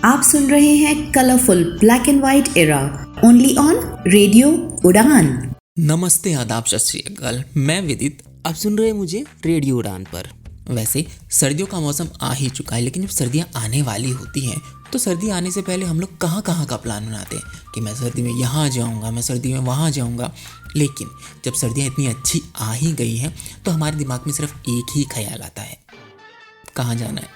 आप सुन रहे हैं colourful black and white era only on radio उड़ान। नमस्ते, आदाब, सत श्री अकाल। मैं विदित। आप सुन रहे हैं मुझे रेडियो उड़ान पर। वैसे सर्दियों का मौसम आ ही चुका है, लेकिन जब सर्दियाँ आने वाली होती हैं तो सर्दी आने से पहले हम लोग कहाँ कहाँ का प्लान बनाते हैं कि मैं सर्दी में यहाँ जाऊँगा, मैं सर्दी में वहाँ जाऊँगा। लेकिन जब सर्दियाँ इतनी अच्छी आ ही गई हैं तो हमारे दिमाग में सिर्फ एक ही ख्याल आता है, कहाँ जाना है।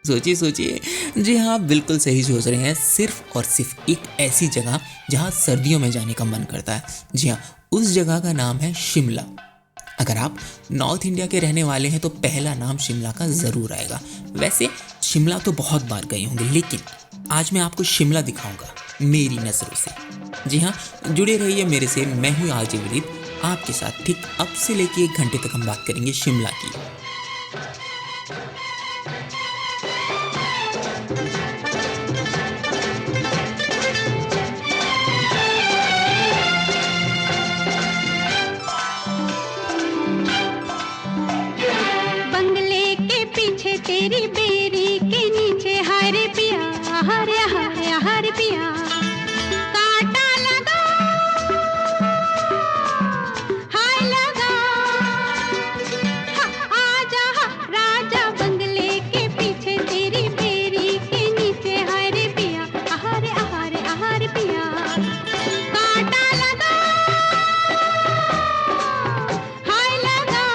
सोचिए सोचिए, जी हाँ, बिल्कुल सही सोच रहे हैं। सिर्फ और सिर्फ एक ऐसी जगह जहाँ सर्दियों में जाने का मन करता है। जी हाँ, उस जगह का नाम है शिमला। अगर आप नॉर्थ इंडिया के रहने वाले हैं तो पहला नाम शिमला का ज़रूर आएगा। वैसे शिमला तो बहुत बार गए होंगे, लेकिन आज मैं आपको शिमला दिखाऊंगा मेरी नज़रों से। जी हाँ, जुड़े रहिए मेरे से। मैं हूँ आरजे विदित, आपके साथ ठीक अब से लेके 1 घंटे तक हम बात करेंगे शिमला की। तेरी बेरी के नीचे हरे पिया, हरे हरे हरे पिया, कांटा लगा हाय लगा, आजा राजा बंगले के पीछे तेरी बेरी के नीचे हरे पिया, हरे हरे हरे पिया, कांटा लगा हाय लगा,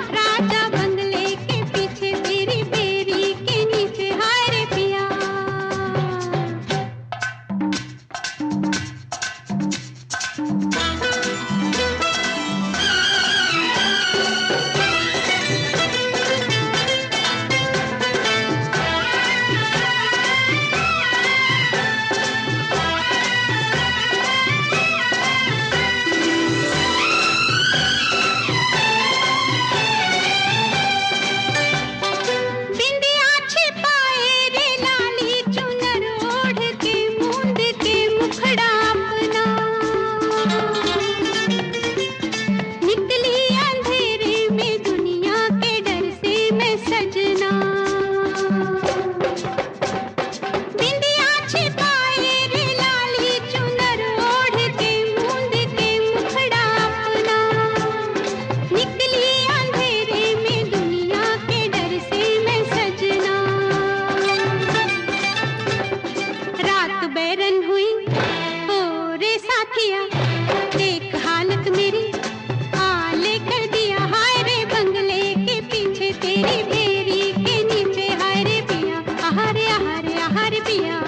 राजा बंगले के पीछे तेरी बेरी के नीचे हाय रे पिया। बिंदिया छिपाए रे लाली चुनर ओढ़ के मूंद के मुखड़ा अपना, निकली अंधेरे में दुनिया के डर से मैं सजना। बिंदिया छिपाए रे लाली चुनर ओढ़ के मूंद के मुखड़ा अपना, निकली अंधेरे में दुनिया के डर से मैं सजना। रात बैरन हुई ओ रे साथिया, एक हालत मेरी आले कर दिया, हाय रे बंगले के पीछे तेरी बेरी के नीचे हाय रे पिया, हरे हरे हरे पिया,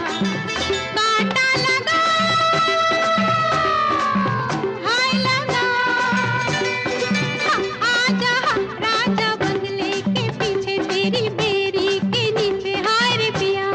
कांटा लगा हाय लगा, आजा राजा बंगले के पीछे तेरी बेरी के नीचे हाय रे पिया।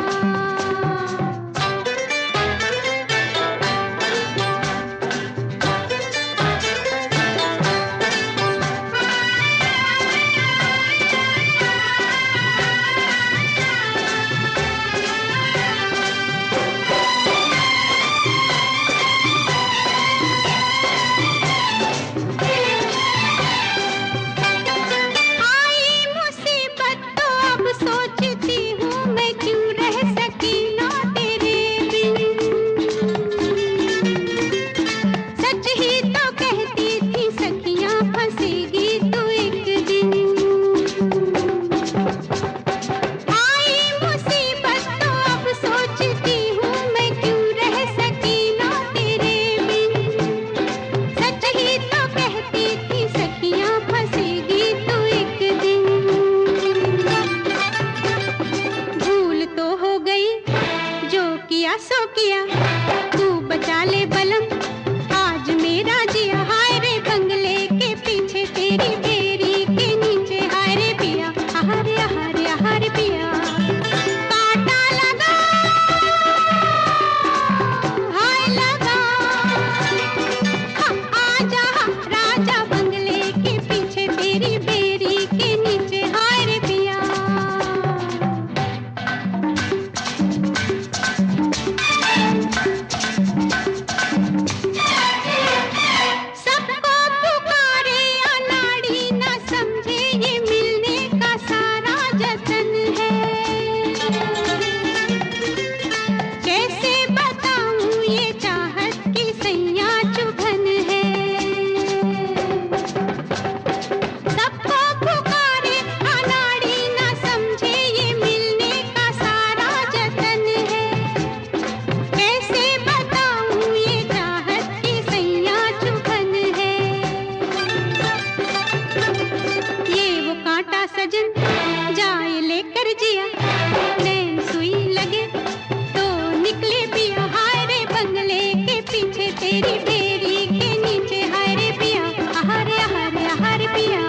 आई मुसीबत तो अब सोचती हूँ मैं क्यों रह सकी ना तेरे बिन, सच ही तो कहती थी सखियाँ फंसेगी तू एक दिन। आई मुसीबत तो अब सोचती हूँ मैं क्यों रह सकी ना तेरे बिन, सच ही तो कहती थी सखियाँ फंसेगी तू एक दिन। भूल तो हो गई जो किया सो किया, तू बचा ले बलम आज मेरा जिया, हाय रे बंगले के पीछे तेरी बेरी के नीचे हाय रे पिया, हरे हरे हरे पिया, कांटा लगा हाय लगा, आजा राजा बंगले के पीछे तेरी बेरी के नीचे हाय रे पिया। जाए लेकर जिया, नैन सुई लगे तो निकले पिया, हाय रे बंगले के पीछे तेरी बेरी के नीचे, हाय रे पिया, हरे हरे हरे पिया,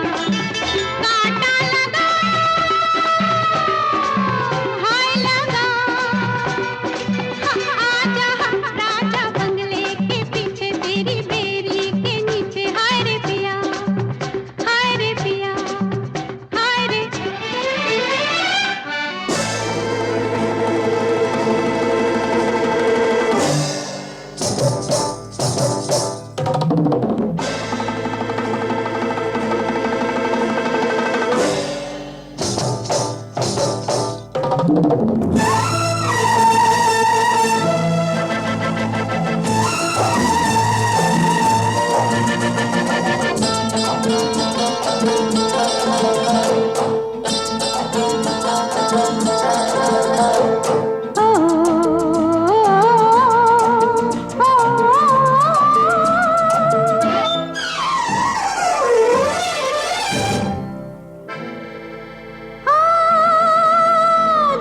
कांटा लगा हाय लगा, आजा राजा बंगले के पीछे तेरी बेरी के नीचे, हाय रे पिया, हाय रे पिया, हाय रे।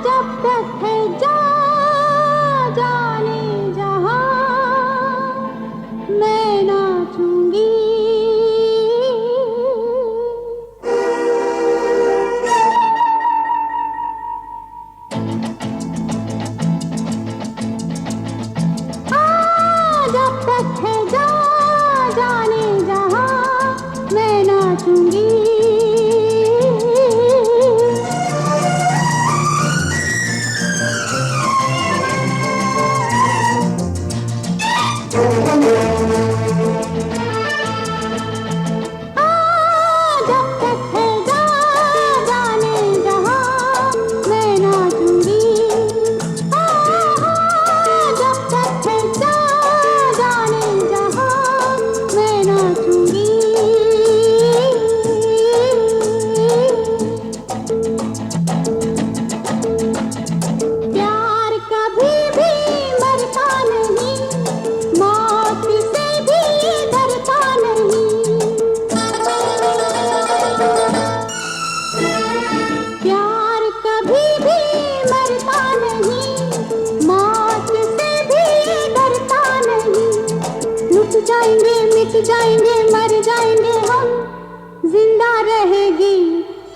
जब तक है जाने जहां मैं नाचूंगी, जब तक है जाने जहां मैं नाचूंगी। जब तक है जाने जहां मैं नाचूंगी, जब तक है जाने जहां मैं नाचूंगी। प्यार कभी भी मरता नहीं, मौत से भी डरता नहीं, प्यार कभी भी मरता नहीं, मौत से भी डरता नहीं। लुट जाएंगे मिट जाएंगे मर जाएंगे हम, जिंदा रहेगी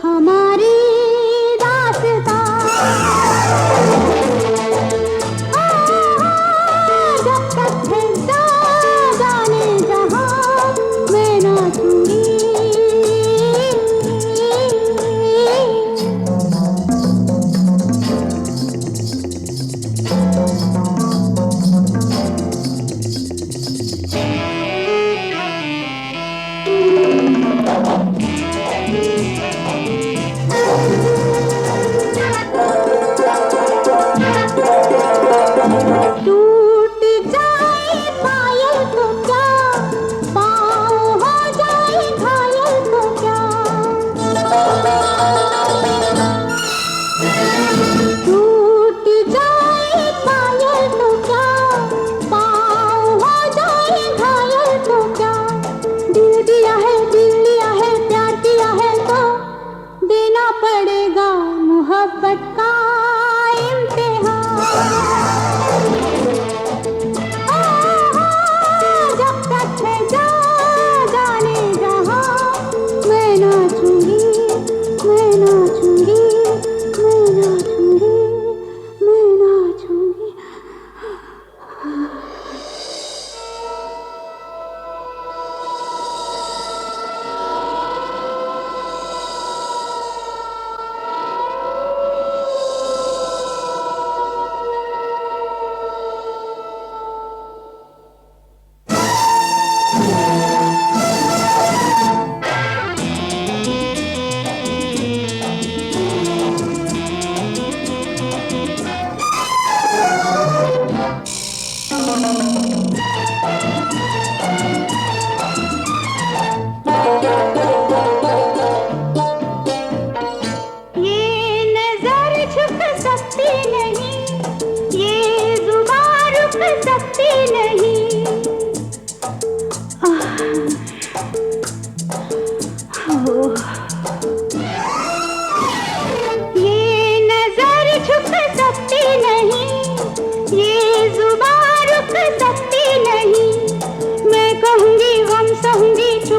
हमारी दास्तां। जब तक है जाने जहां मैं नाचूंगी।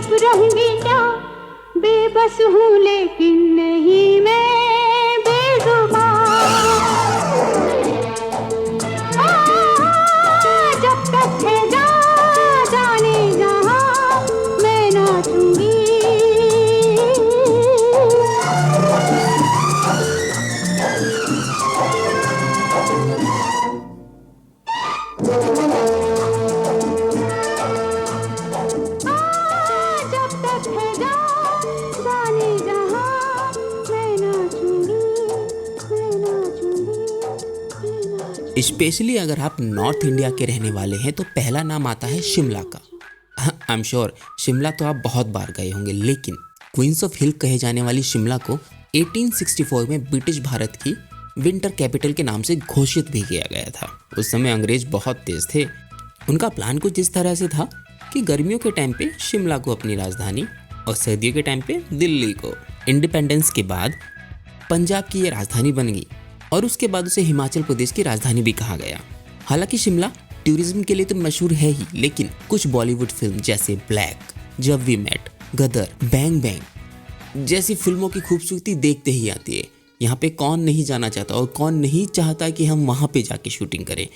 चुप रहूंगी क्या, बेबस हूँ लेकिन नहीं मैं बेजुबान। जब तक है जाने जहाँ मैं नाचूंगी। जब तक है जाने जहाँ मैं नाचूंगी, मैं नाचूंगी, मैं नाचूंगी। स्पेशली अगर आप नॉर्थ इंडिया के रहने वाले हैं तो पहला नाम आता है शिमला का। आई एम श्योर शिमला तो आप बहुत बार गए होंगे, लेकिन क्वींस ऑफ हिल कहे जाने वाली शिमला को 1864 में ब्रिटिश भारत की विंटर कैपिटल के नाम से घोषित भी किया गया था। उस समय अंग्रेज बहुत तेज थे। उनका प्लान कुछ इस तरह से था कि गर्मियों के टाइम पे शिमला को अपनी राजधानी और सर्दियों के टाइम पे दिल्ली को। इंडिपेंडेंस के बाद पंजाब की ये राजधानी बन गई और उसके बाद उसे हिमाचल प्रदेश की राजधानी भी कहा गया। हालांकि शिमला टूरिज्म के लिए तो मशहूर है ही, लेकिन कुछ बॉलीवुड फिल्म जैसे ब्लैक, जब we met, Gadar, bang bang जैसी फिल्मों की खूबसूरती देखते ही आती है। यहाँ पे कौन नहीं जाना चाहता और कौन नहीं चाहता कि हम वहाँ पे जाके शूटिंग करें।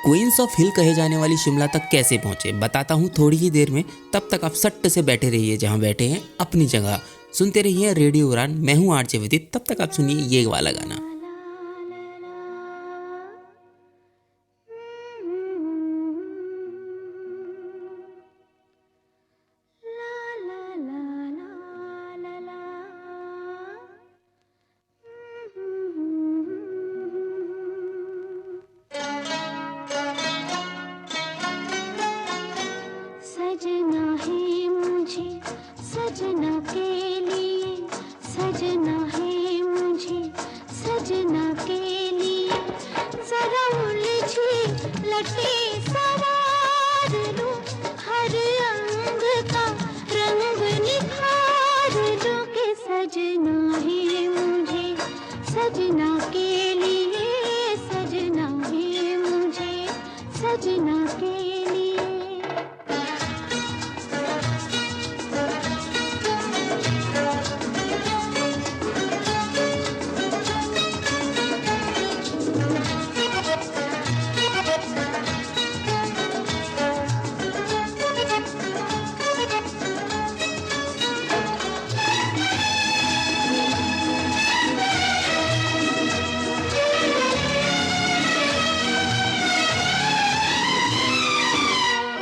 क्वींस ऑफ हिल कहे जाने वाली शिमला तक कैसे पहुँचे बताता हूँ थोड़ी ही देर में। तब तक आप सट्ट से बैठे रहिए जहाँ बैठे हैं अपनी जगह, सुनते रहिए रेडियो उड़ान। मैं हूँ आरजे विदित। तब तक आप सुनिए ये वाला गाना। सजना है मुझे सजना के लिए, सजना है मुझे सजना के लिए, जरा उलझी लटे सवार लूं, हर अंग का रंग निखार लूं के सजना है मुझे सजना के लिए, सजना है मुझे सजना के लिए।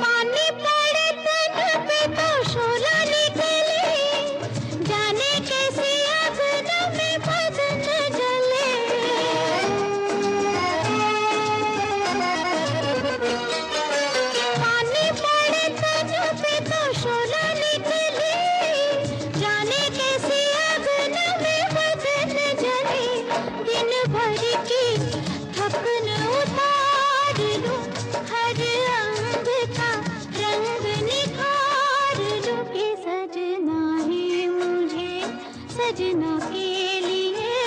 पानी पड़े तन पे तो शोला निकले, जाने कैसी अगन में बदन जले। पानी पड़े तन पे तो शोला निकले, जाने कैसी अगन में बदन जले। दिन भर की थकन उतार लूं, हर अंग का रंग निखार लूं के सजना है मुझे सजना के लिए,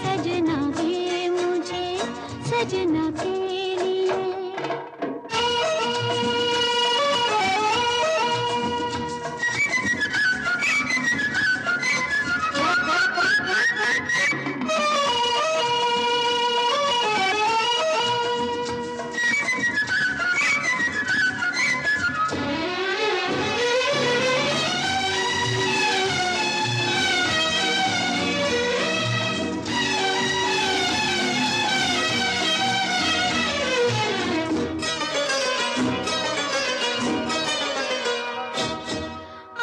सजना है मुझे सजना के लिए।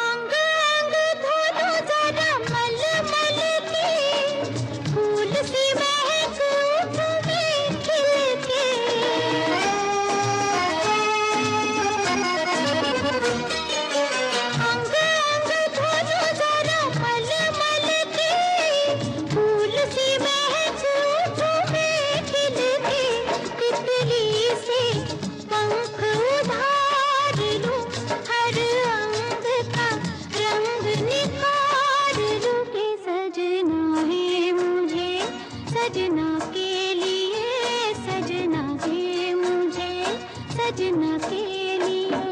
अंग अंग धोलो जरा मल मल के, फूल सी महक उठूं मैं खिल के। अंग अंग धोलो जरा मल मल के, फूल सी महक उठूं मैं खिल के। तितली से पंख उधार लूं, हर अंग का रंग निखार लूं के सजना है मुझे सजना के लिए, सजना है मुझे सजना के लिए।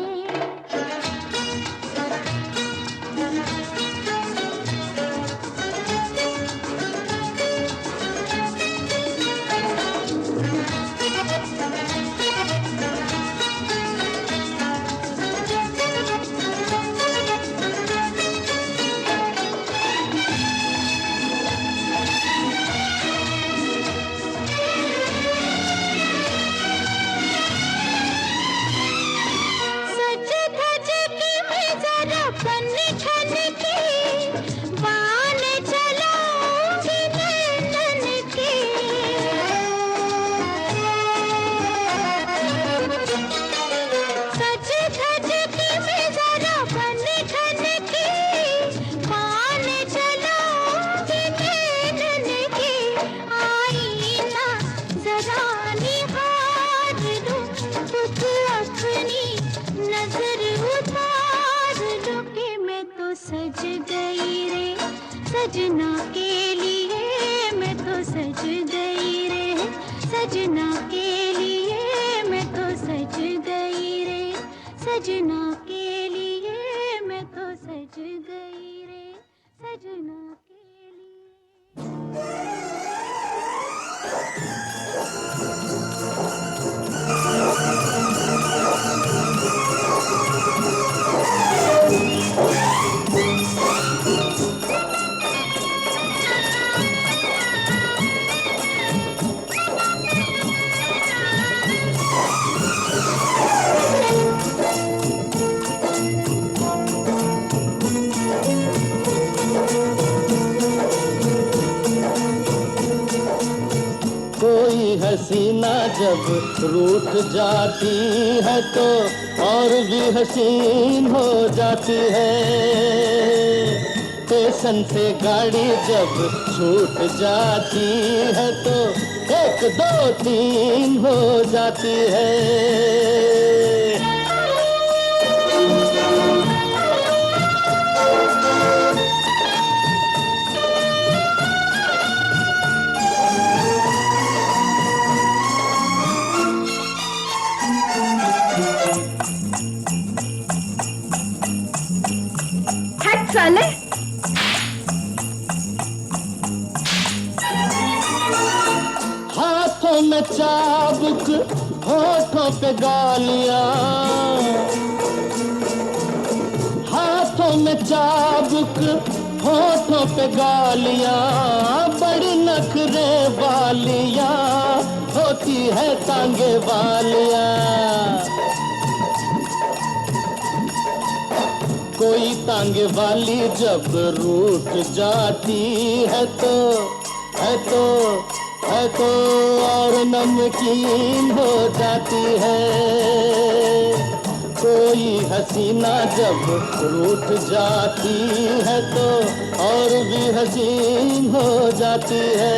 सज गई रे, सजना के लिए मैं तो सज गई रे, सजना के लिए मैं तो सज गई रे, सजना के लिए। कोई हसीना जब रूठ जाती है तो और भी हसीन हो जाती है। स्टेशन से गाड़ी जब छूट जाती है तो 1 2 3 हो जाती है। साले हाथों में चाबुक, होठों पे गालियां, हाथों में चाबुक, होठों पे गालियां, बड़ी नखरे वालियां होती है तांगे वालियां। कोई तांगे वाली जब रूठ जाती है तो और नमकीन हो जाती है। कोई हसीना जब रूठ जाती है तो और भी हसीन हो जाती है।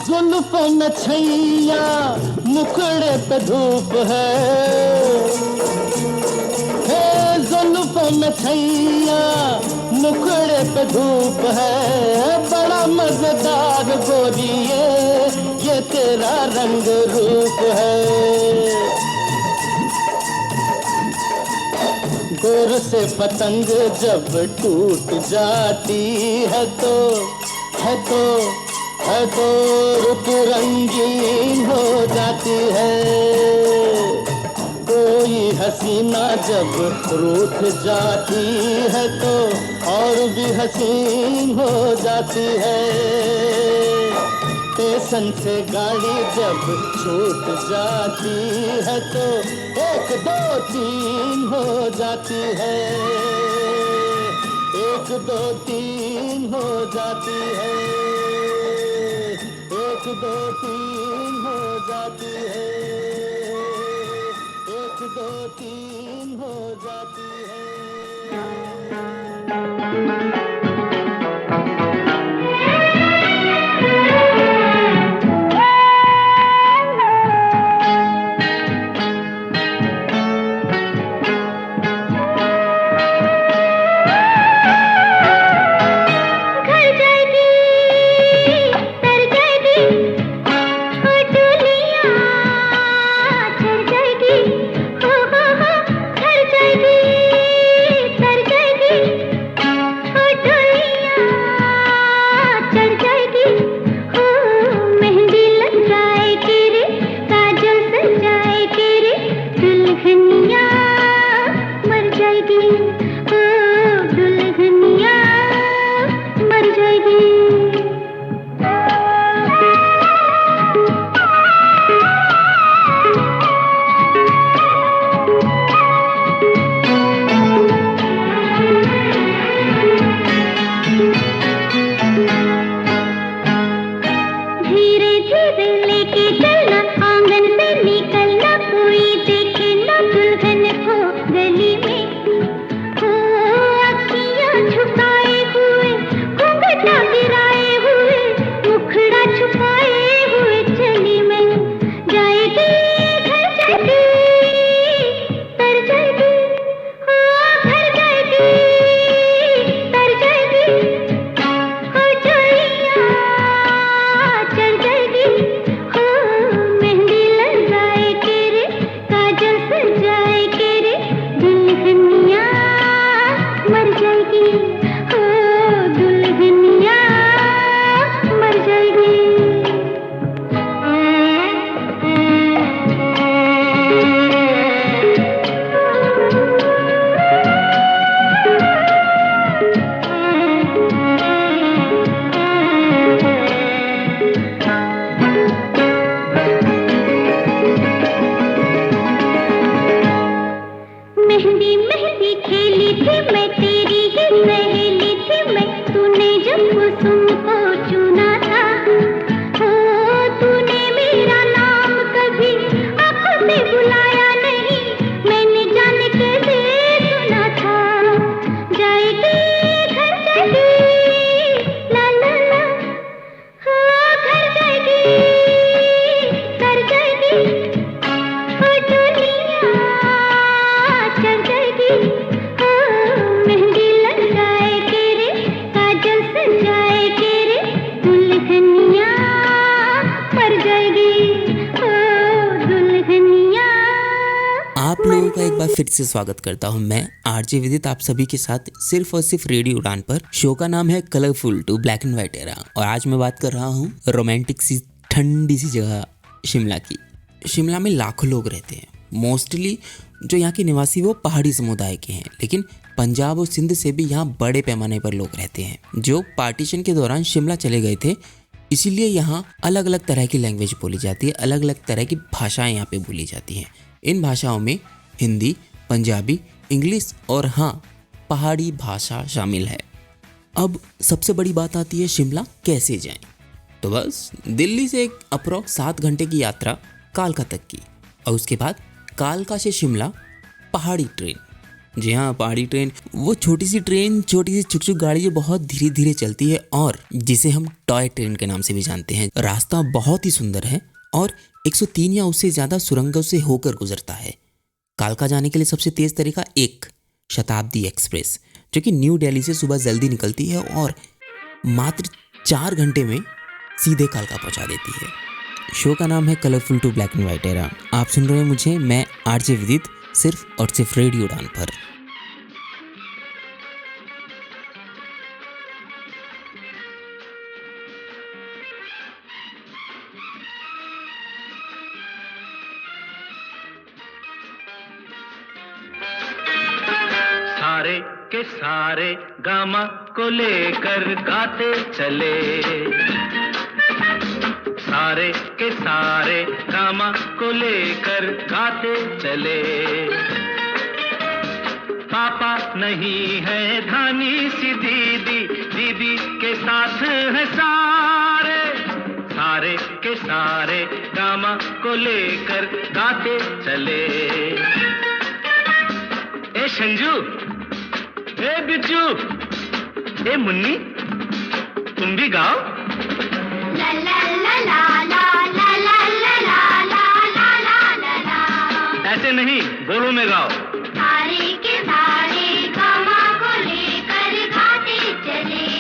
जुल्फों में छैया, मुखड़े पे धूप है, हे जुल्फों में छैया, मुखड़े पे धूप है, बड़ा मजेदार गोरिये ये तेरा रंग रूप है। गोर से पतंग जब टूट जाती है तो रुत रंगीन हो जाती है। कोई हसीना जब रूठ जाती है तो और भी हसीन हो जाती है। स्टेशन से गाड़ी जब छूट जाती है तो 1 2 3 हो जाती है। 1 2 3 हो जाती है। 1 2 3 हो जाती है। 1 2 3 हो जाती है। से स्वागत करता हूं मैं आरजे विदित आप सभी के साथ सिर्फ और सिर्फ रेडियो उड़ान पर। शो का नाम है colourful to black and white era और आज मैं बात कर रहा हूं रोमांटिक सी ठंडी सी जगह शिमला की। शिमला में लाखों लोग रहते हैं। मोस्टली जो यहाँ के निवासी वो पहाड़ी समुदाय के हैं, लेकिन पंजाब और सिंध से भी यहाँ बड़े पैमाने पर लोग रहते हैं जो पार्टीशन के दौरान शिमला चले गए थे। इसीलिए यहाँ अलग अलग तरह की लैंग्वेज बोली जाती है, अलग अलग तरह की भाषाएं यहाँ पे बोली जाती हैं। इन भाषाओं में हिंदी, पंजाबी, इंग्लिश और हाँ पहाड़ी भाषा शामिल है। अब सबसे बड़ी बात आती है शिमला कैसे जाएं। तो बस दिल्ली से एक अप्रॉक्स 7 घंटे की यात्रा कालका तक की और उसके बाद कालका से शिमला पहाड़ी ट्रेन। जी हाँ, पहाड़ी ट्रेन, वो छोटी सी ट्रेन, छोटी सी छुक छुक गाड़ी जो बहुत धीरे धीरे चलती है और जिसे हम टॉय ट्रेन के नाम से भी जानते हैं। रास्ता बहुत ही सुंदर है और 103 या उससे ज़्यादा सुरंगों से होकर गुजरता है। कालका जाने के लिए सबसे तेज़ तरीका एक शताब्दी एक्सप्रेस, जो कि न्यू दिल्ली से सुबह जल्दी निकलती है और मात्र 4 घंटे में सीधे कालका पहुंचा देती है। शो का नाम है colourful to black and white era. आप सुन रहे हैं मुझे, मैं आरजे विदित, सिर्फ और सिर्फ रेडियो उड़ान पर। सारे के सारे गामा को लेकर गाते चले, सारे के सारे गामा को लेकर गाते चले। पापा नहीं है धानी सी दीदी, दीदी के साथ है सारे, सारे के सारे गामा को लेकर गाते चले। ए संजू, ए बिज्जू, ए मुन्नी, तुम भी गाओ। ला ला ला ला ला ला ला ला ला ला ला। ऐसे नहीं, बोलो में गाओ। सारे के सारे गामा को लेकर गाते चले,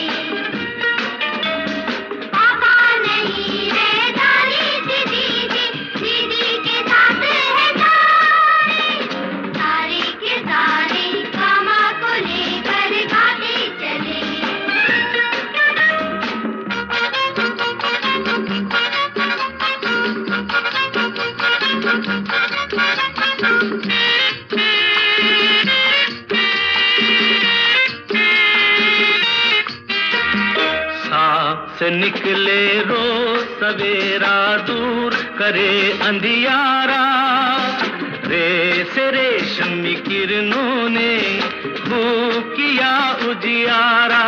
पापा नहीं है दानी सी दीदी, दीदी के साथ है सारे, सारे के सारे गामा को लेकर गाते चले। से निकले रोज सवेरा, दूर करे अंधियारा, रे से रेशमी किरणों ने खूब किया उजियारा।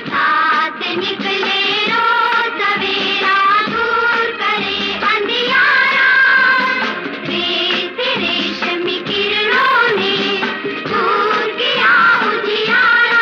साथ निकले रोज सवेरा, दूर करे अंधियारा, रे से रेशमी किरणों ने खूब किया उजियारा।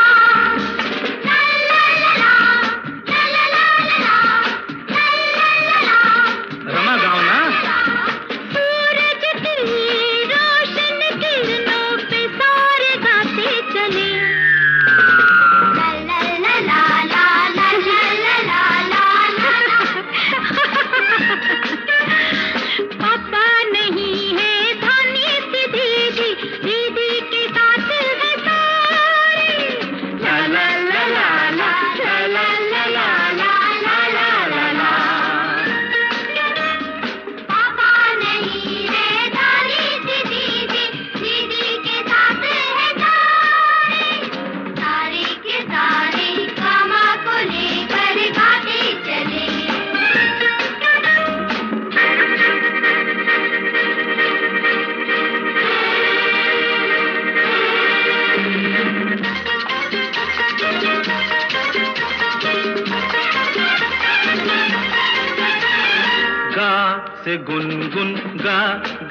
से गुनगुन गा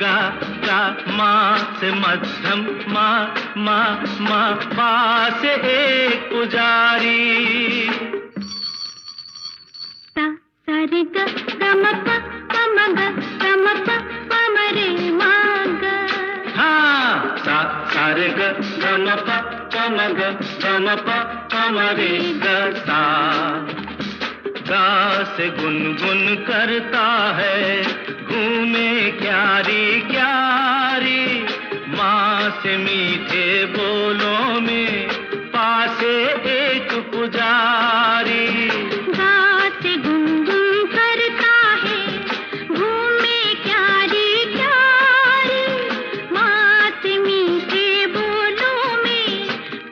गा गा, माँ से मध्यम मा मा मा, पा से एक पुजारी। सा सा रे ग ग म प प म ग ग म प प म रे मा ग। हाँ, सा सा रे ग ग म प प म ग ग म प प म रे ग सा। गा से गुनगुन करता है, घूमे क्यारी क्यारी, माँ से मीठे बोलों में पासे एक पुजारी गात गुनगुन करता है घूमे क्यारी क्यारी, मात मीठे बोलों में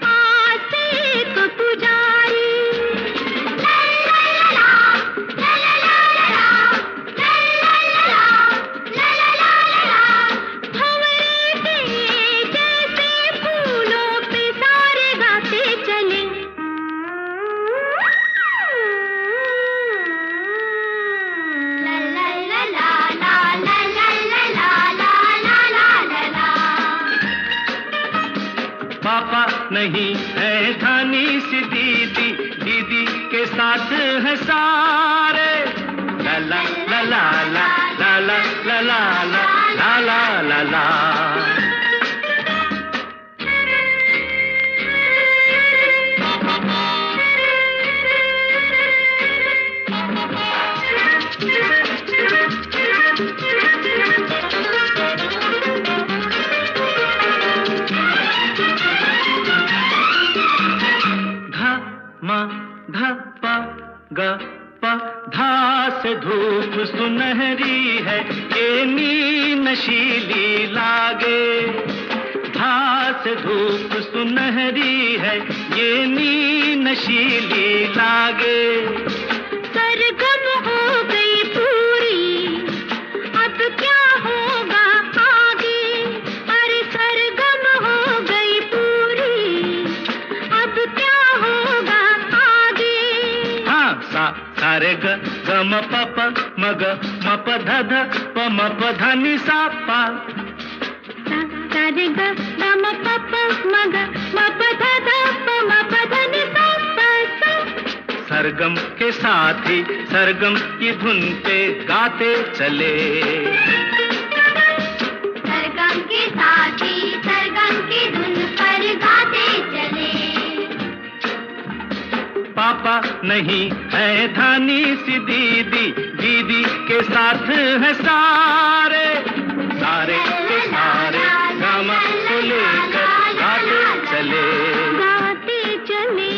पास एक पुजारी। ला ला ला ला ला ला ला ला ला ला ला, भंवरे के जैसे फूलों पे सारे गाते चले। ला ला ला ला ला ला ला ला ला ला ला ला। पापा नहीं है धनी सी दीदी, दीदी के साथ है सारे। ला ला ला ला ला ला ला ला ला ला ला ला ला। धा मा धा पा गा पा, धा से धूप सुनहरी है, ये नी नशीली लागे। धा से धूप सुनहरी है, ये नी नशीली लागे। सरगम हो गई पूरी, अब क्या होगा आगे। अरे सरगम हो गई पूरी, अब क्या होगा आगे। हाँ सा सारे ग ग म प प म ग म प ध ध प म प ध नि सा पा। सा सा रे ग ग म प प म ग म प ध ध प म प ध नि सा प सा। सरगम के साथ ही सरगम की धुन पे गाते चले। सरगम के साथ ही सरगम की धुन पर गाते चले। पापा नहीं है धनी सी दीदी, दीदी के साथ है सारे। सारे के सारे गामा को लेकर गाते चले। गाते चले।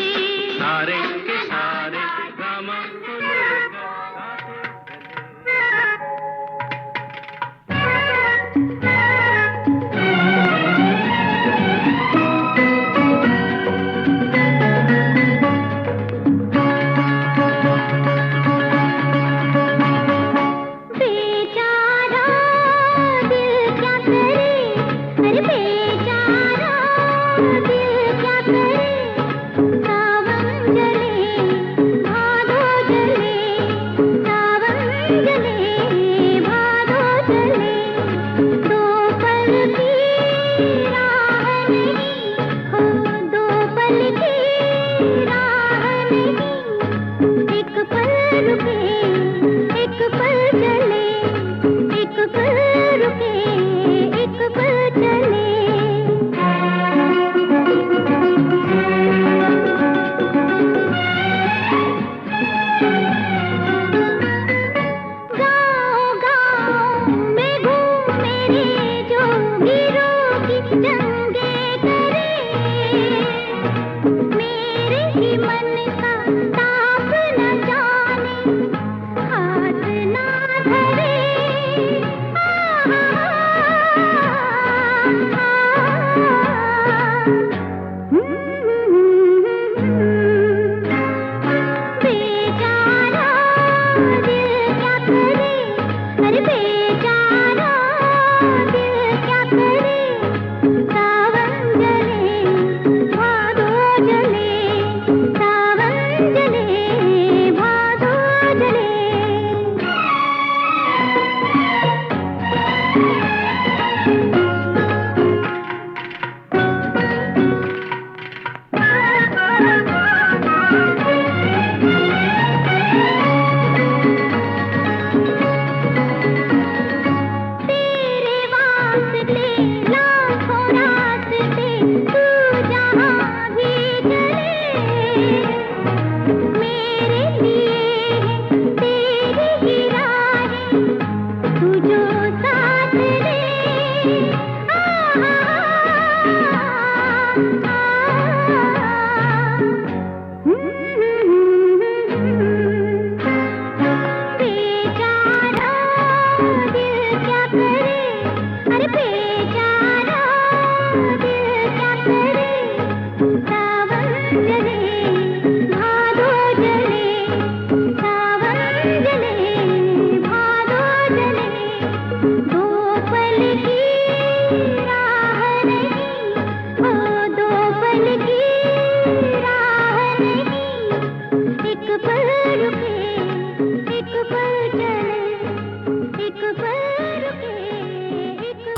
सारे के सारे गामा को लेकर गाते चले। बेचारा दिल क्या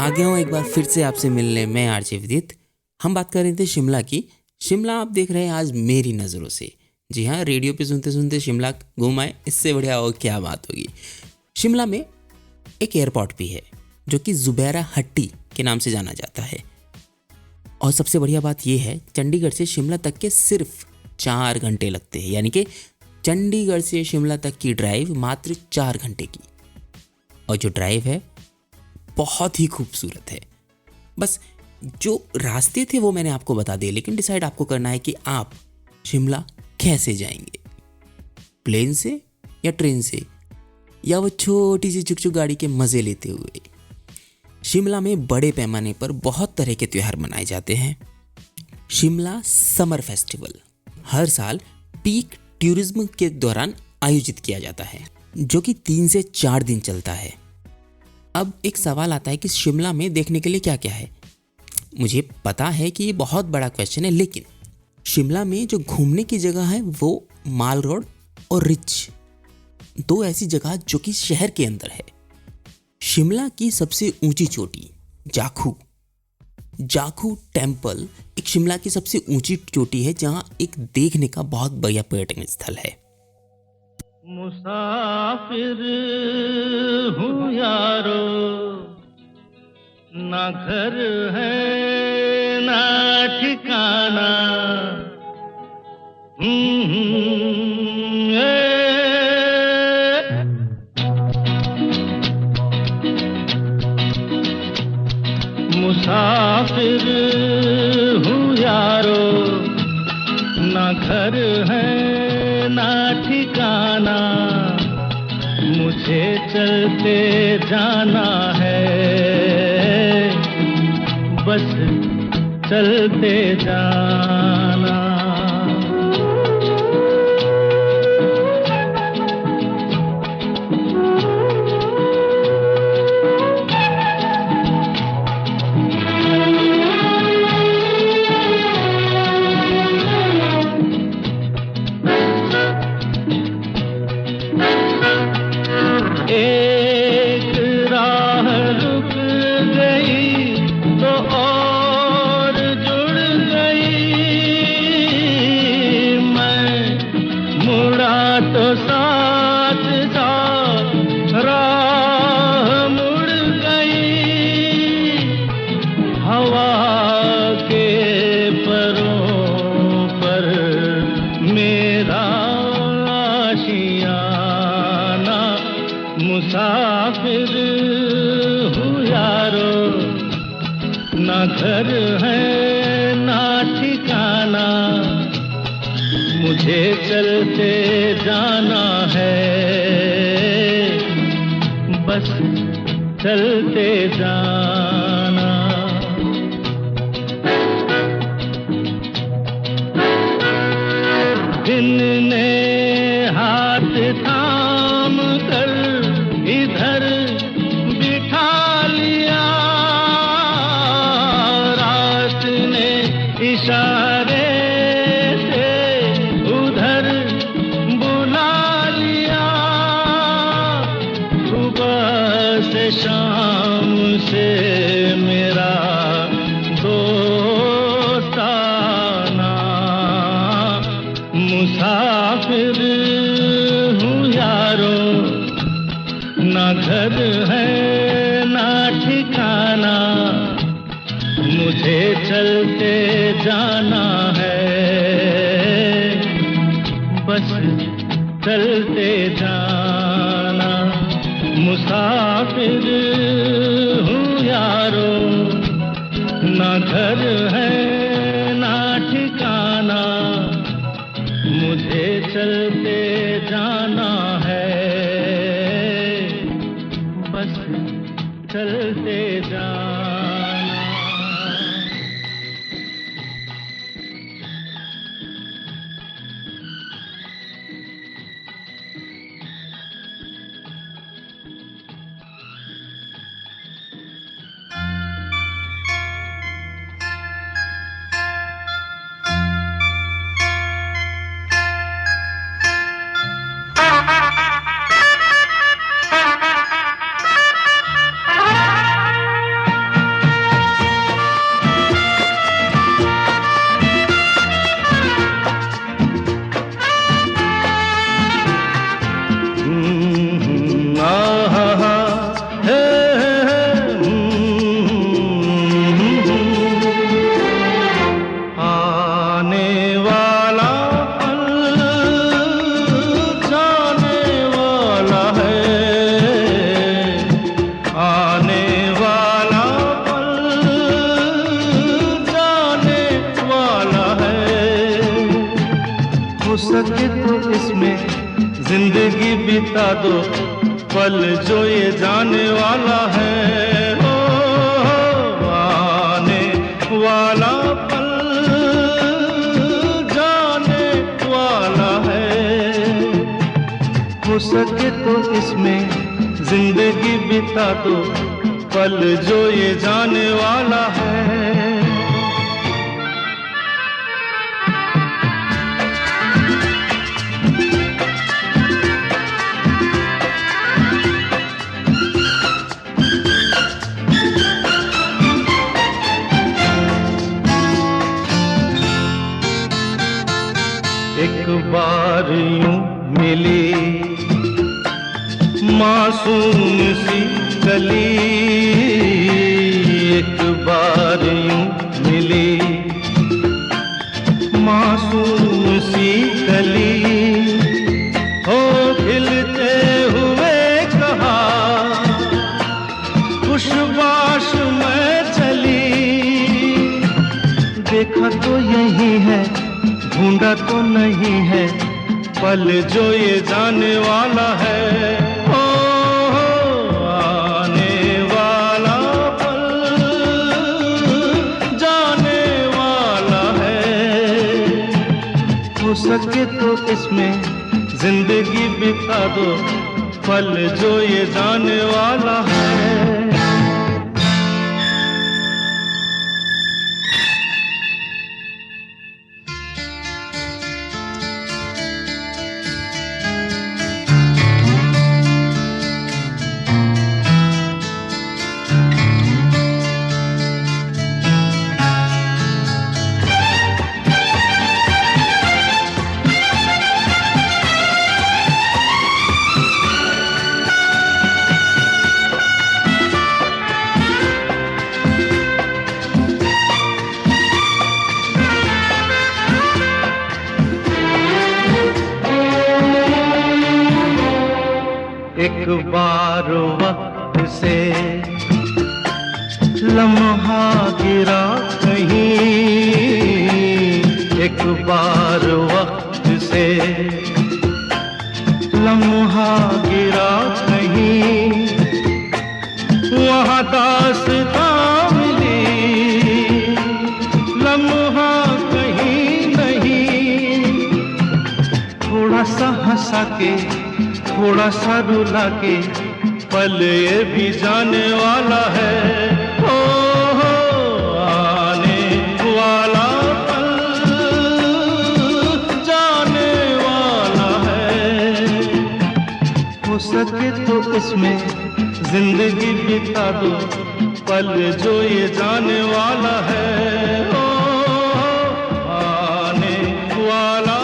आ गया हूँ एक बार फिर से आपसे मिलने। मैं आरजे विदित। हम बात कर रहे थे शिमला की। शिमला आप देख रहे हैं आज मेरी नज़रों से। जी हाँ, रेडियो पे सुनते सुनते शिमला घूम आए, इससे बढ़िया और क्या बात होगी। शिमला में एक एयरपोर्ट भी है जो कि जुबैरा हट्टी के नाम से जाना जाता है। और सबसे बढ़िया बात यह है, चंडीगढ़ से शिमला तक के सिर्फ 4 घंटे लगते हैं, यानी कि चंडीगढ़ से शिमला तक की ड्राइव मात्र 4 घंटे की। और जो ड्राइव है बहुत ही खूबसूरत है। बस जो रास्ते थे वो मैंने आपको बता दिए, लेकिन डिसाइड आपको करना है कि आप शिमला कैसे जाएंगे, प्लेन से या ट्रेन से, या वो छोटी सी चुक गाड़ी के मज़े लेते हुए। शिमला में बड़े पैमाने पर बहुत तरह के त्यौहार मनाए जाते हैं। शिमला समर फेस्टिवल हर साल पीक टूरिज्म के दौरान आयोजित किया जाता है, जो कि 3 से 4 दिन चलता है। अब एक सवाल आता है कि शिमला में देखने के लिए क्या क्या है। मुझे पता है कि ये बहुत बड़ा क्वेश्चन है, लेकिन शिमला में जो घूमने की जगह है वो माल रोड और रिच, 2 ऐसी जगह जो कि शहर के अंदर है। शिमला की सबसे ऊंची चोटी जाखू टेम्पल एक शिमला की सबसे ऊंची चोटी है, जहां एक देखने का बहुत बढ़िया पर्यटन स्थल है। मुसाफिर हूँ यारो, ना घर है ना ठिकाना। मुसाफिर हूँ यारो, ना घर है ना ठिकाना। मुझे चलते जाना है, बस चलते जाना। एक राह रुक गई तो और जुड़ गई। मैं मुड़ा तो साथ साथ राह मुड़ गई। हवा के परों पर मेरा आशियाना। मुसाफिर हूँ यारो, ना घर है ना ठिकाना। मुझे चलते जाना है, बस चलते जाना। दिन ने हाथ थाम कर इधर बिठा लिया। रात ने इशारे से उधर बुला लिया। सुबह से शाम से मेरा दोस्ताना। मुसाफिर हूँ यारो, ना घर है ना ठिकाना। मुझे चलते जाना है, बस चलते जाना। मुसाफिर हूँ यारो, ना घर है ना ठिकाना। मुझे चलते जाना है, बस चलते जाना। जिंदगी बिता दो पल जो ये जाने वाला है। ओ, आने वाला पल जाने वाला है। हो सके तो इसमें जिंदगी बिता दो पल जो ये जाने वाला है। एक बार यूं मिली मासूम सी कली, एक बार यूं मिली मासूम सी कली। हो खिलते हुए कहा खुशबाश में चली। देखा तो यही है ढूंढा तो नहीं है पल जो ये जाने वाला है। ओ, आने वाला पल जाने वाला है। हो सके तो इसमें जिंदगी बिता दो पल जो ये जाने वाला है। एक बार वक्त से लम्हा गिरा कहीं, एक बार वक्त से लम्हा गिरा कहीं, वहाँ दास्तां मिली लम्हा कहीं नहीं। थोड़ा सा हंसा के थोड़ा सा रुला के पल ये भी जाने वाला है। ओ, आने वाला पल जाने वाला है। हो सके तो इसमें जिंदगी बिता दो पल जो ये जाने वाला है। ओ, आने वाला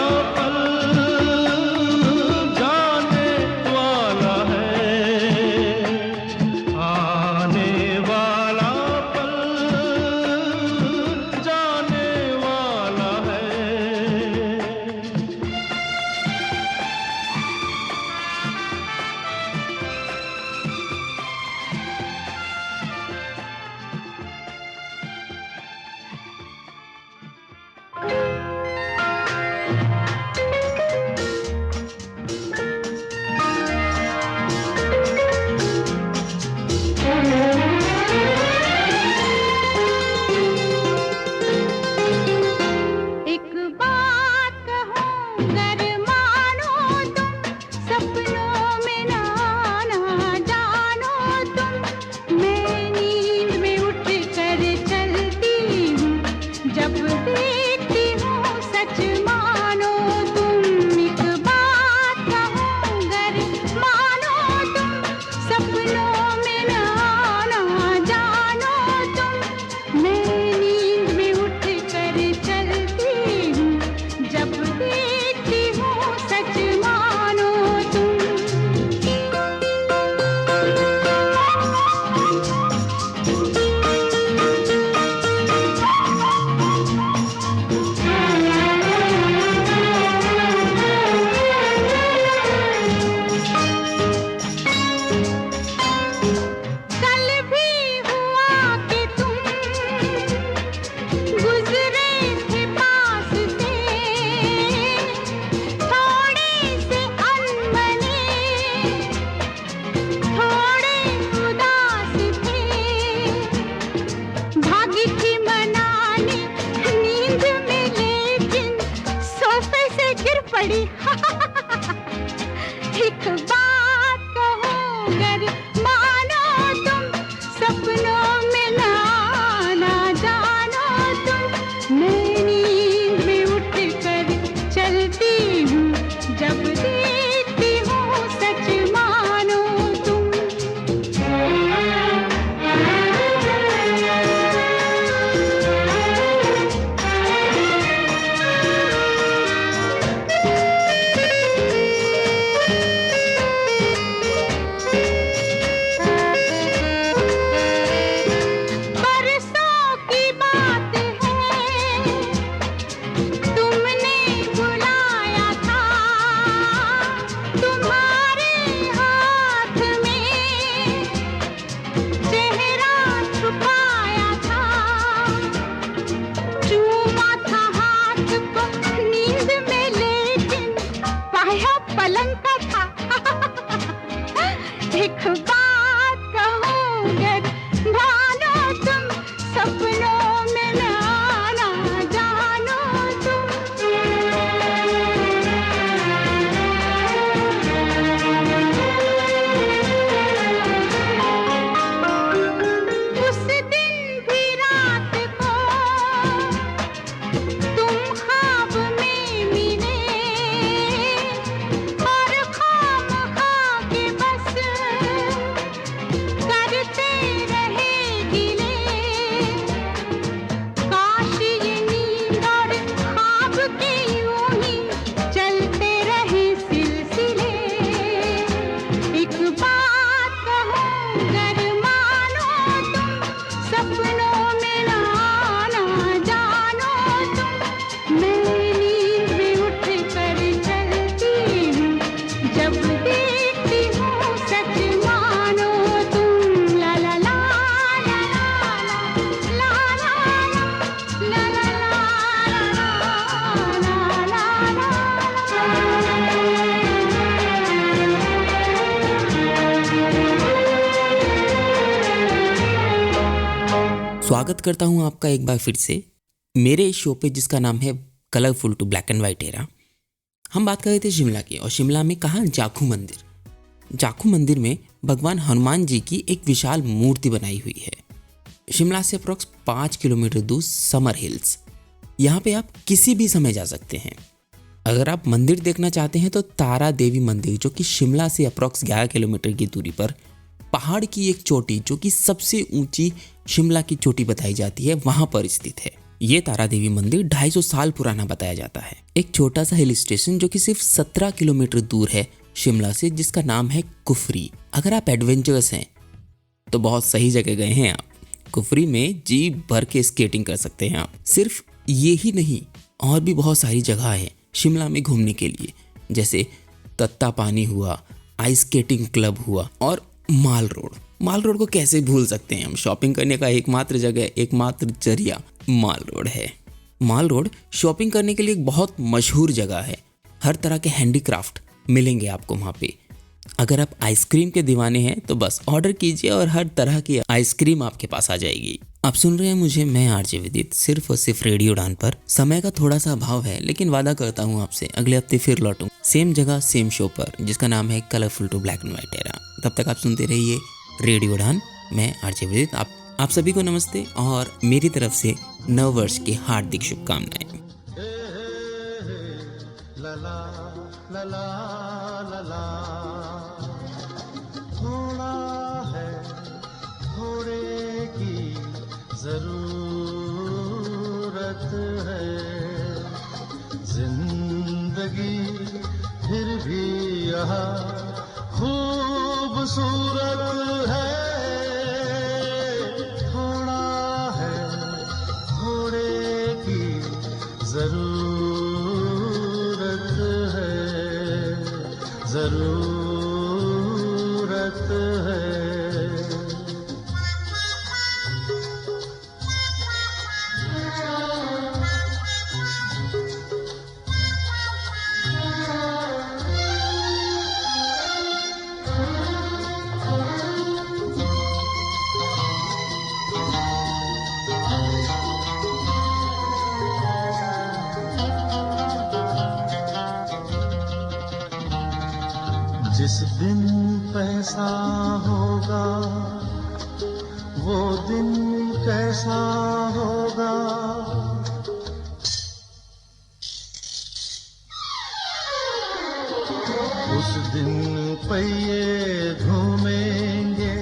गर मानो तुम सपनों में ना जानो तुम। मैं नींद में उठ कर चलती हूँ, जब देखती हूँ सच मानो तुम। बरसों की बात है, तुमने बुलाया था, तुम्हारे हाथ में चेहरा छुपाया था, चूमा था हाथ को नींद में लेकिन पाया पलंग का था। एक बात कहूँ गर भानो तुम सपनों में ना जानो तुम। उस दिन भी रात को तुम ख्वाब में मिले और खामखा के बस करते रहे गिले। काश ये नींद और ख्वाब के यूं ही चलते रहे सिलसिले। एक बात कहूँ गर मानो तुम सपनों में ना जानो तुम। मैं नींद में उठ कर चलती हूँ, जब देखती हूँ सच मानो तुम। ला ला ला ला ला ला ला ला ला ला ला स्वागत करता हूं आपका एक बार फिर से मेरे इस शो पे जिसका नाम है colourful to black and white era. हम बात कर रहे थे शिमला की, और शिमला में कहाँ जाखू मंदिर। जाखू मंदिर में भगवान हनुमान जी की एक विशाल मूर्ति बनाई हुई है। शिमला से अप्रॉक्स 5 किलोमीटर दूर समर हिल्स, यहाँ पे आप किसी भी समय जा सकते हैं। अगर आप मंदिर देखना चाहते हैं तो तारा देवी मंदिर, जो कि शिमला से अप्रॉक्स 11 किलोमीटर की दूरी पर पहाड़ की एक चोटी, जो कि सबसे ऊंची शिमला की चोटी बताई जाती है, वहां पर स्थित है। ये तारा देवी मंदिर 250 साल पुराना बताया जाता है। एक छोटा सा हिल स्टेशन जो कि सिर्फ 17 किलोमीटर दूर है शिमला से, जिसका नाम है कुफरी। अगर आप एडवेंचरस हैं तो बहुत सही जगह गए हैं आप। कुफरी में जी भर के स्केटिंग कर सकते हैं आप। सिर्फ ये ही नहीं, और भी बहुत सारी जगह है शिमला में घूमने के लिए, जैसे तत्ता पानी हुआ, आइस स्केटिंग क्लब हुआ, और माल रोड। माल रोड को कैसे भूल सकते हैं हम। शॉपिंग करने का एकमात्र जगह, एकमात्र जरिया माल रोड है। माल रोड शॉपिंग करने के लिए एक बहुत मशहूर जगह है। हर तरह के हैंडीक्राफ्ट मिलेंगे आपको वहाँ पे। अगर आप आइसक्रीम के दीवाने हैं तो बस ऑर्डर कीजिए और हर तरह की आइसक्रीम आपके पास आ जाएगी। आप सुन रहे हैं मुझे, मैं आरजे विदित, सिर्फ और सिर्फ रेडियो उड़ान पर। समय का थोड़ा सा अभाव है, लेकिन वादा करता हूँ आपसे अगले हफ्ते फिर लौटूँ, सेम जगह सेम शो पर, जिसका नाम है colourful to black and white era. तब तक आप सुनते रहिए रेडियो उड़ान। मैं आरजे विदित, आप सभी को नमस्ते और मेरी तरफ से नव वर्ष की हार्दिक शुभकामनाएं। थोड़ा है थोड़े की जरूरत है, जिंदगी फिर भी यहाँ खूबसूरत है। थोड़ा है थोड़े की जरूरत है, जरूरत है। दिन कैसा होगा, वो दिन कैसा होगा। उस दिन पहिए घूमेंगे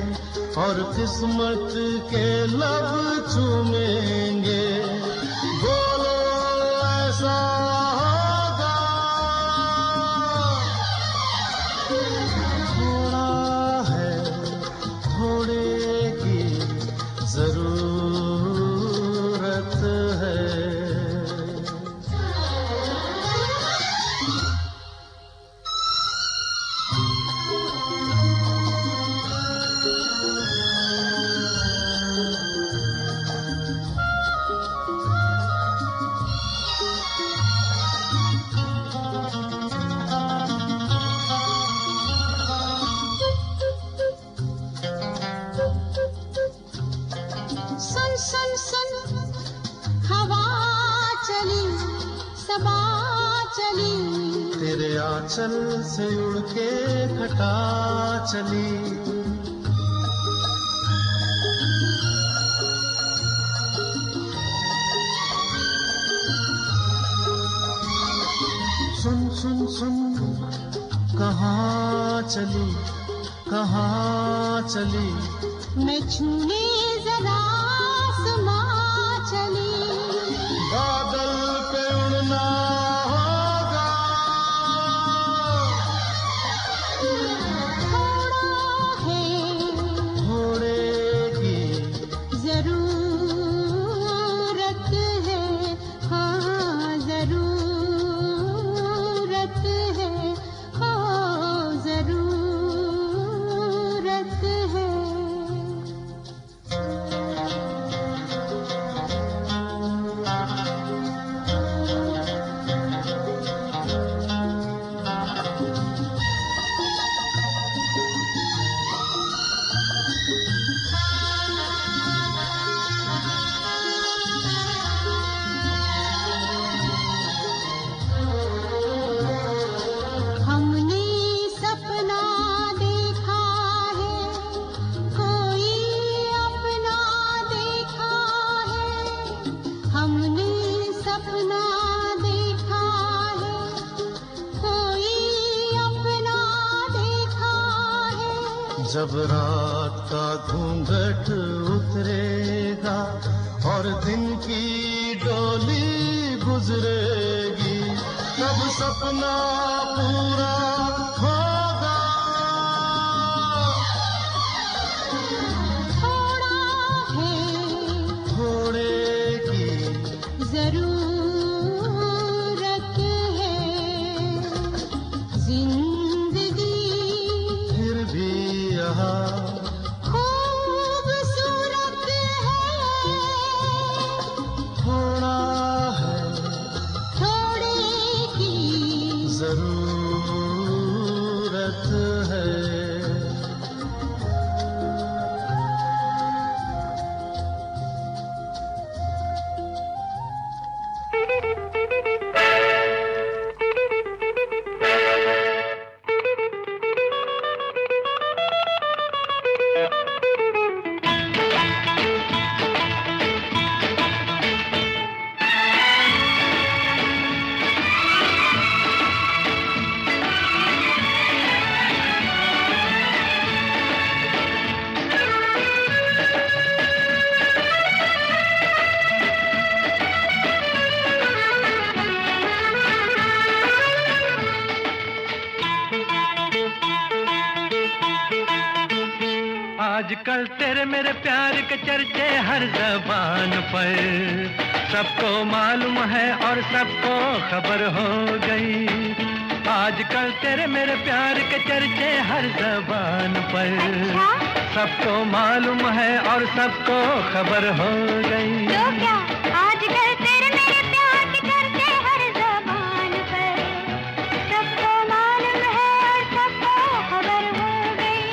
और किस्मत के लब चूमेंगे। बोलो ऐसा होगा, थोड़ा है थोड़े की जरूरत है। सुन सुन सुन हवा चली, सबा चली, तेरे आंचल से उड़ के घटा चली। सुन सुन सुन कहाँ चली, कहाँ चली। मैं छूने जरा समा चली। बादल पे उड़ना होगा, थोड़ा है घोड़े की जरूरत है, हाँ जरूरत है, हाँ जरूरत है। हमने सपना देखा है, कोई अपना देखा है। हमने सपना देखा है, कोई अपना देखा है। जब रात का घूंघट उतरेगा और दिन की डोली गुजरेगी, तब सपना पूरा होगा। थोड़ा है घोड़े की जरूरत है, जिंदगी फिर भी यहाँ खूबसूरत है। थोड़ा है थोड़े की जरूरत है। आजकल तेरे मेरे प्यार के चर्चे हर जबान पर, सबको मालूम है और सबको खबर हो गई। आजकल तेरे मेरे प्यार के चर्चे हर जबान पर, सबको मालूम है और सबको खबर हो गई। तो क्या आजकल तेरे मेरे प्यार के चर्चे हर ज़बान पर, सबको मालूम है और सबको खबर हो गई।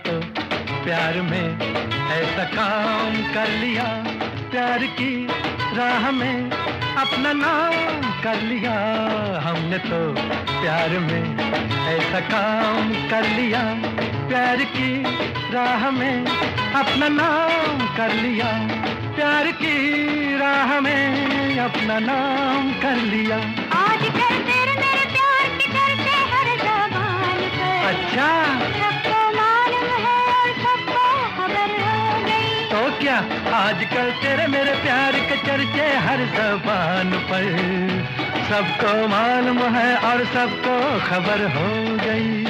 तो प्यार में ऐसा काम कर लिया, प्यार की राह में अपना नाम कर लिया। हमने तो प्यार में ऐसा काम कर लिया, प्यार की राह में अपना नाम कर लिया, प्यार की राह में अपना नाम कर लिया। आजकल तेरे मेरे प्यार के चर्चे हर ज़बान पर। अच्छा, सबको मालूम है और सबको खबर हो गई। तो क्या आजकल तेरे मेरे प्यार के चर्चे हर ज़बान पर, सबको मालूम है और सबको खबर हो गई।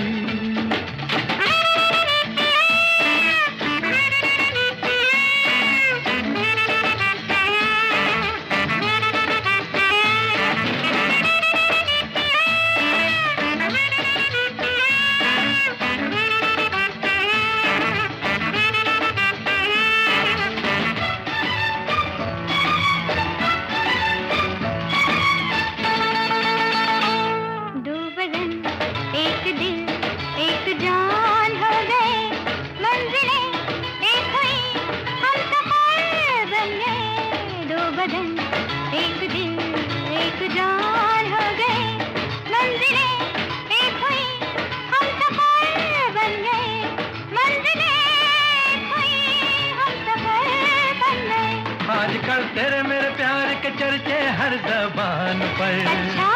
आजकल तेरे मेरे प्यार के चर्चे हर ज़बान पर। अच्छा?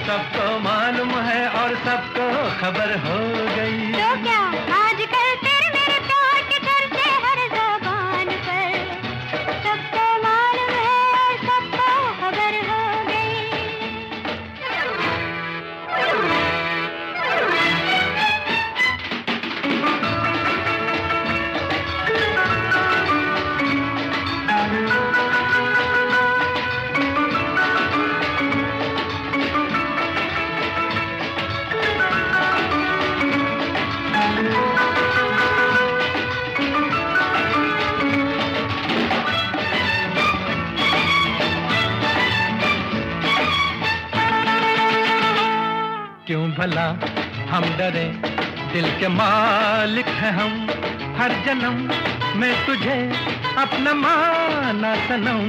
सबको मालूम है और सबको खबर हो गई। तो क्या आजकल तेरे मेरे प्यार के चर्चे हर ज़बान पर, सबको मालूम है और सबको खबर हो क्यों भला हम डरे, दिल के मालिक हैं हम, हर जन्म में तुझे अपना माना सनम।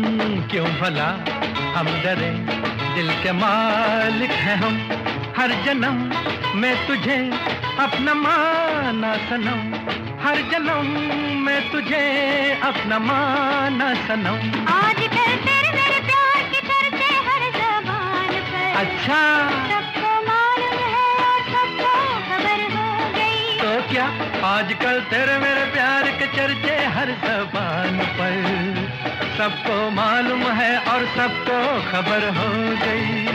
क्यों भला हम डरे, दिल के मालिक हैं हम, हर जन्म में तुझे अपना माना सनम, हर जन्म में तुझे अपना माना सनम। आजकल तेरे मेरे प्यार के चर्चे हर ज़बान पर। अच्छा, सबको मालूम है और सबको खबर हो गई। तो क्या आजकल तेरे मेरे प्यार के चर्चे हर ज़बान पर, सबको मालूम है और सबको खबर हो गई।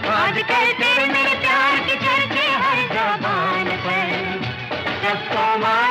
आजकल तेरे मेरे प्यार के चर्चे हर ज़बान पर, सबको मालूम